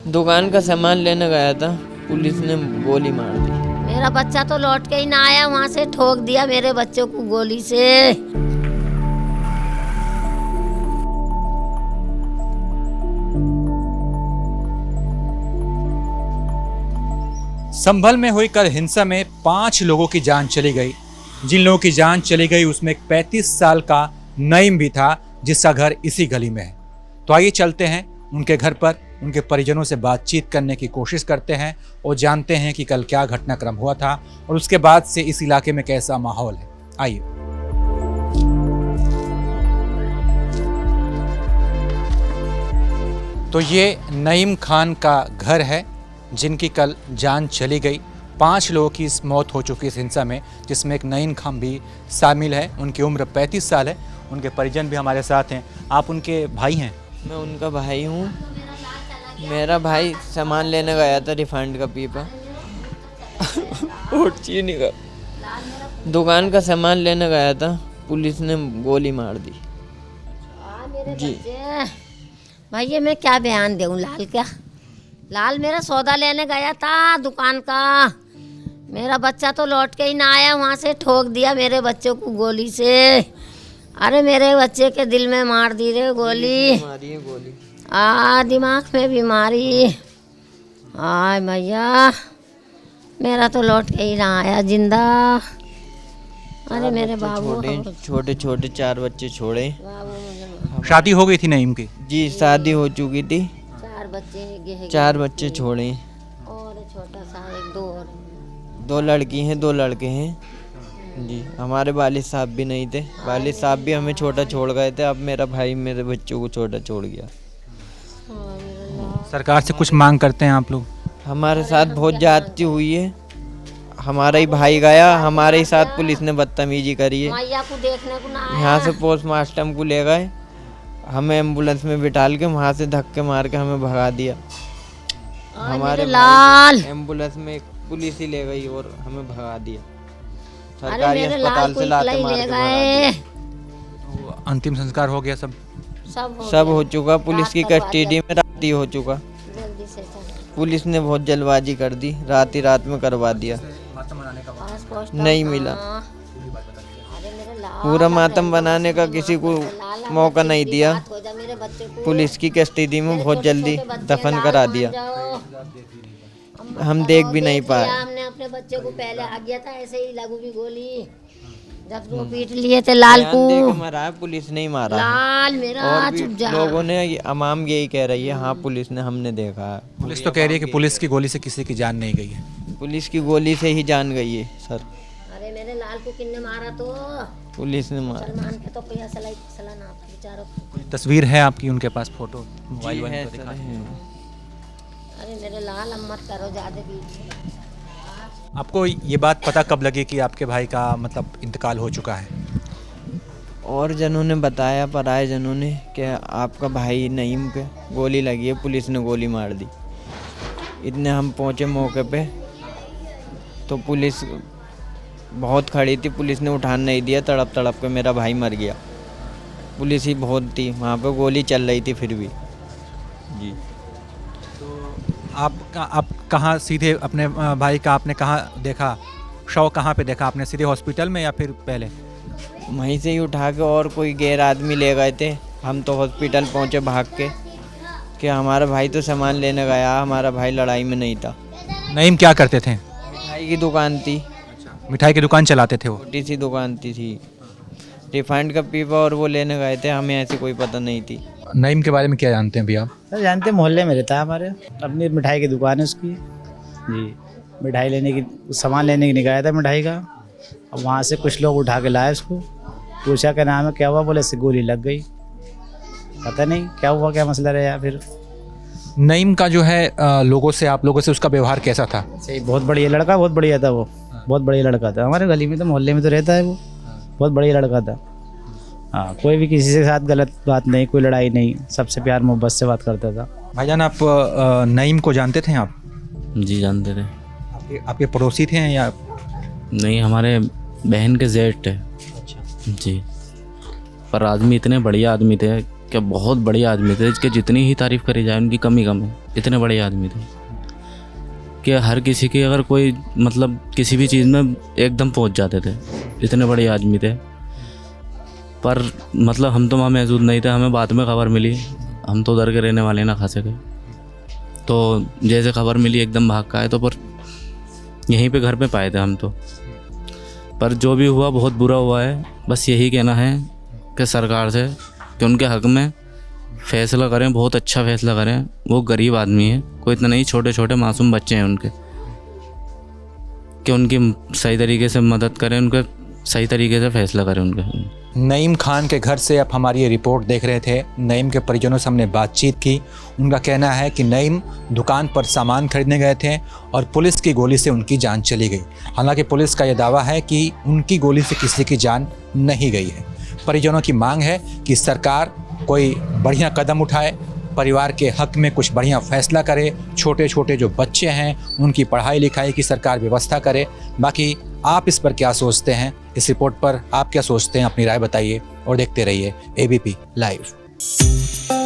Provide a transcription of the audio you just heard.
दुकान का सामान लेने गया था, पुलिस ने गोली मार दी। मेरा बच्चा तो लौट के ही ना आया, वहाँ से ठोक दिया मेरे बच्चों को गोली से। संभल में हुई कल हिंसा में 5 लोगों की जान चली गई। जिन लोगों की जान चली गई उसमें एक 35 साल का नईम भी था, जिसका घर इसी गली में है। तो आइए चलते हैं उनके घर पर, उनके परिजनों से बातचीत करने की कोशिश करते हैं और जानते हैं कि कल क्या घटनाक्रम हुआ था और उसके बाद से इस इलाके में कैसा माहौल है। आइए। तो ये नईम खान का घर है, जिनकी कल जान चली गई। 5 लोगों की मौत हो चुकी इस हिंसा में, जिसमें एक नईम खान भी शामिल है। उनकी उम्र 35 साल है। उनके परिजन भी हमारे साथ हैं। आप उनके भाई हैं? मैं उनका भाई हूँ। मेरा भाई सामान लेने गया था, रिफाइंड का पीपा और चीनी का। दुकान का सामान लेने गया था, पुलिस ने गोली मार दी। जी भैया मैं क्या बयान दूँ, लाल मेरा सौदा लेने गया था दुकान का। मेरा बच्चा तो लौट के ही ना आया, वहाँ से ठोक दिया मेरे बच्चों को गोली से। अरे मेरे बच्चे के दिल में मार दी रे गोली। मारी है गोली। दिमाग में बीमारी। आय भैया मेरा तो लौट के ही ना आया जिंदा। अरे मेरे बाबू छोटे छोटे 4 बच्चे छोड़े। शादी हो गई थी नईम की? जी शादी हो चुकी थी। 4 बच्चे छोड़े और छोटा सा एक 2 लड़की हैं 2 लड़के हैं। जी हमारे वालिद साहब भी नहीं थे। वालिद साहब भी हमें छोटा छोड़ गए थे। अब मेरा भाई मेरे बच्चों को छोटा छोड़ गया। सरकार से कुछ मांग करते हैं आप लोग? हमारे साथ बहुत ज्यादती हुई है। हमारा ही भाई गया, हमारे ही साथ पुलिस ने बदतमीजी करी है। मैया को देखने को ना आया। यहाँ से पोस्टमार्टम को ले गए, हमें एम्बुलेंस में बिठाल के वहाँ से धक्के मार के हमें भगा दिया। हमारे लाल एम्बुलेंस में पुलिस ही ले गई और हमें भगा दिया। सरकारी अस्पताल से लाते मार के भगा दिया। तो अंतिम संस्कार हो गया? सब हो चुका। पुलिस की कस्टडी में रात ही हो चुका। जल्दी से पुलिस ने बहुत जल्दबाजी कर दी, रात में करवा दिया। नहीं मिला। पूरा मातम बनाने का किसी को मौका नहीं दिया। पुलिस की कस्टडी में बहुत जल्दी दफन करा दिया। हम देख भी नहीं पाए। हमने अपने बच्चे को पहले आ गया था, ऐसे ही लागू भी गोली जब वो पीट लिए थे लाल को। मारा है, पुलिस नहीं मारा। लाल मेरा और भी चुप जा। लोगों ने अमाम यही कह रही है, हाँ पुलिस ने, हमने देखा है। पुलिस तो कह रही है कि पुलिस की गोली से किसी की जान नहीं गई है। पुलिस की गोली से ही जान गई है सर। अरे मेरे लाल को किसने मारा? तो पुलिस ने मारा। सलमान के तो पैसा सला ना था बेचारों। तस्वीर है आपकी उनके पास? फोटो मोबाइल है पर दिखा? अरे मेरे लाल अब मत करो ज्यादा बीच। आपको ये बात पता कब लगी कि आपके भाई का मतलब इंतकाल हो चुका है? और जनों ने बताया, पराए जनों ने, कि आपका भाई नईम के गोली लगी है, पुलिस ने गोली मार दी। इतने हम पहुंचे मौके पे तो पुलिस बहुत खड़ी थी, पुलिस ने उठान नहीं दिया। तड़प के मेरा भाई मर गया। पुलिस ही बहुत थी वहाँ पे, गोली चल रही थी फिर भी। जी आप कहाँ सीधे अपने भाई का आपने कहाँ देखा? शव कहाँ पे देखा आपने? सीधे हॉस्पिटल में या फिर पहले? वहीं से ही उठा के और कोई गैर आदमी ले गए थे। हम तो हॉस्पिटल पहुँचे भाग के कि हमारा भाई तो सामान लेने गया, हमारा भाई लड़ाई में नहीं था। नईम क्या करते थे? मिठाई की दुकान थी। मिठाई की दुकान चलाते थे वो? छोटी सी दुकान थी। रिफाइंड का पीपा और वो लेने गए थे, हमें ऐसी कोई पता नहीं थी। नईम के बारे में क्या जानते हैं भैया आप? सर जानते, मोहल्ले में रहता है हमारे, अपनी मिठाई की दुकान है उसकी। जी मिठाई लेने की, सामान लेने की निकाला था मिठाई का। अब वहाँ से कुछ लोग उठा के लाए उसको, पूछा क्या नाम है, क्या हुआ, बोले इससे गोली लग गई। पता नहीं क्या हुआ, क्या मसला रहा फिर। नईम का जो है लोगों से, आप लोगों से उसका व्यवहार कैसा था? सही, बहुत बढ़िया लड़का, बहुत बढ़िया था वो। बहुत बढ़िया लड़का था, हमारे गली में तो मोहल्ले में तो रहता है वो। बहुत बढ़िया लड़का था। हाँ, कोई भी किसी के साथ गलत बात नहीं, कोई लड़ाई नहीं, सबसे प्यार मोहब्बत से बात करता था। भाईजान आप नईम को जानते थे आप? जी जानते थे। आपके पड़ोसी थे या? नहीं, हमारे बहन के जेठ थे। अच्छा जी। पर आदमी इतने बढ़िया आदमी थे क्या बहुत बड़े आदमी थे, इसके जितनी ही तारीफ़ करी जाए उनकी कमी कम है। इतने बड़े आदमी थे कि हर किसी की अगर कोई मतलब किसी भी चीज़ में एकदम पहुंच जाते थे। इतने बड़े आदमी थे। पर मतलब हम तो वहाँ मौजूद नहीं थे, हमें बाद में खबर मिली। हम तो उधर के रहने वाले ना खासे के, तो जैसे खबर मिली एकदम भाग का आए, तो पर यहीं पे घर पे पाए थे हम तो। पर जो भी हुआ बहुत बुरा हुआ है। बस यही कहना है कि सरकार से कि उनके हक़ में फ़ैसला करें, बहुत अच्छा फ़ैसला करें। वो गरीब आदमी है, कोई इतना नहीं, छोटे छोटे मासूम बच्चे हैं उनके, कि उनकी सही तरीके से मदद करें, उनके सही तरीके से फ़ैसला करें उनके। नईम खान के घर से आप हमारी ये रिपोर्ट देख रहे थे। नईम के परिजनों से हमने बातचीत की। उनका कहना है कि नईम दुकान पर सामान खरीदने गए थे और पुलिस की गोली से उनकी जान चली गई। हालांकि पुलिस का यह दावा है कि उनकी गोली से किसी की जान नहीं गई है। परिजनों की मांग है कि सरकार कोई बढ़िया कदम उठाए, परिवार के हक में कुछ बढ़िया फैसला करे। छोटे छोटे जो बच्चे हैं उनकी पढ़ाई लिखाई की सरकार व्यवस्था करे। बाकी आप इस पर क्या सोचते हैं, इस रिपोर्ट पर आप क्या सोचते हैं, अपनी राय बताइए और देखते रहिए ABP लाइव।